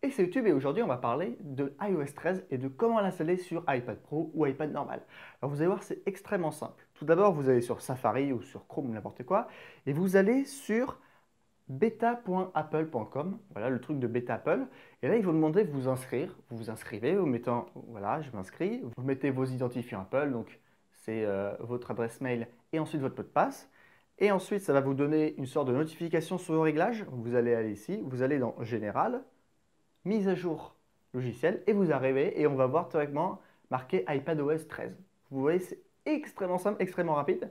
Et c'est YouTube et aujourd'hui on va parler de iOS 13 et de comment l'installer sur iPad Pro ou iPad normal. Alors vous allez voir, c'est extrêmement simple. Tout d'abord, vous allez sur Safari ou sur Chrome ou n'importe quoi et vous allez sur beta.apple.com, voilà le truc de Beta Apple. Et là, ils vont demander de vous inscrire. Vous vous inscrivez, vous mettant, voilà, je m'inscris. Vous mettez vos identifiants Apple, donc c'est votre adresse mail et ensuite votre mot de passe. Et ensuite, ça va vous donner une sorte de notification sur vos réglages. Vous allez aller ici, vous allez dans Général, mise à jour logiciel et vous arrivez et on va voir directement marqué iPadOS 13. Vous voyez, c'est extrêmement simple, extrêmement rapide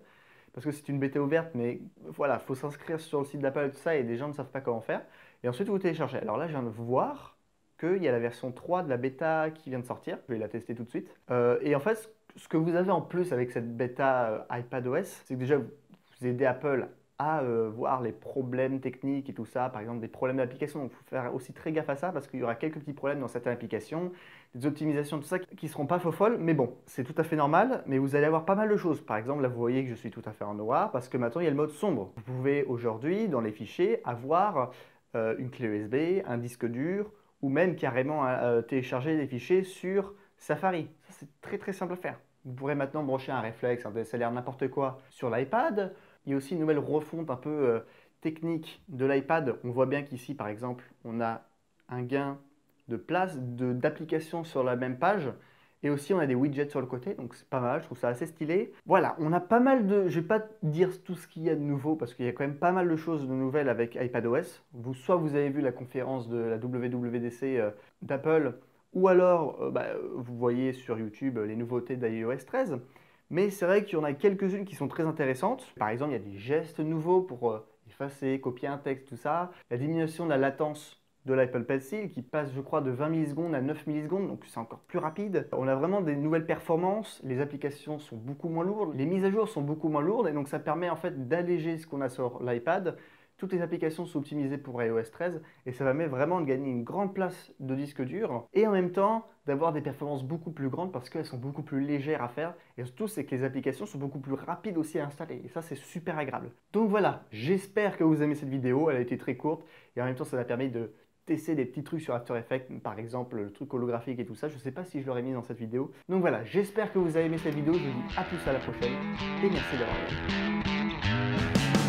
parce que c'est une bêta ouverte, mais voilà, il faut s'inscrire sur le site d'Apple et tout ça et des gens ne savent pas comment faire. Et ensuite, vous téléchargez. Alors là, je viens de voir qu'il y a la version 3 de la bêta qui vient de sortir. Je vais la tester tout de suite. Et en fait, ce que vous avez en plus avec cette bêta iPadOS, c'est que déjà, vous aidez Apple à voir les problèmes techniques et tout ça, par exemple des problèmes d'application. Donc il faut faire aussi très gaffe à ça parce qu'il y aura quelques petits problèmes dans certaines applications, des optimisations, tout ça qui ne seront pas faux folles, mais bon, c'est tout à fait normal, mais vous allez avoir pas mal de choses. Par exemple, là vous voyez que je suis tout à fait en noir parce que maintenant il y a le mode sombre. Vous pouvez aujourd'hui, dans les fichiers, avoir une clé USB, un disque dur, ou même carrément télécharger des fichiers sur Safari. Ça c'est très très simple à faire. Vous pourrez maintenant brancher un réflexe, un DSLR, n'importe quoi sur l'iPad. Il y a aussi une nouvelle refonte un peu technique de l'iPad. On voit bien qu'ici, par exemple, on a un gain de place d'applications sur la même page. Et aussi, on a des widgets sur le côté, donc c'est pas mal, je trouve ça assez stylé. Voilà, on a pas mal de... Je vais pas dire tout ce qu'il y a de nouveau, parce qu'il y a quand même pas mal de choses de nouvelles avec iPadOS. Soit vous avez vu la conférence de la WWDC d'Apple, ou alors vous voyez sur YouTube les nouveautés d'iOS 13. Mais c'est vrai qu'il y en a quelques-unes qui sont très intéressantes. Par exemple, il y a des gestes nouveaux pour effacer, copier un texte, tout ça. La diminution de la latence de l'Apple Pencil qui passe, je crois, de 20 millisecondes à 9 millisecondes, donc c'est encore plus rapide. On a vraiment des nouvelles performances, les applications sont beaucoup moins lourdes, les mises à jour sont beaucoup moins lourdes, et donc ça permet en fait d'alléger ce qu'on a sur l'iPad. Toutes les applications sont optimisées pour iOS 13 et ça permet vraiment de gagner une grande place de disque dur et en même temps d'avoir des performances beaucoup plus grandes parce qu'elles sont beaucoup plus légères à faire et surtout c'est que les applications sont beaucoup plus rapides aussi à installer et ça c'est super agréable. Donc voilà, j'espère que vous aimez cette vidéo, elle a été très courte et en même temps ça m'a permis de tester des petits trucs sur After Effects, par exemple le truc holographique et tout ça, je ne sais pas si je l'aurais mis dans cette vidéo. Donc voilà, j'espère que vous avez aimé cette vidéo, je vous dis à plus à la prochaine et merci d'avoir regardé.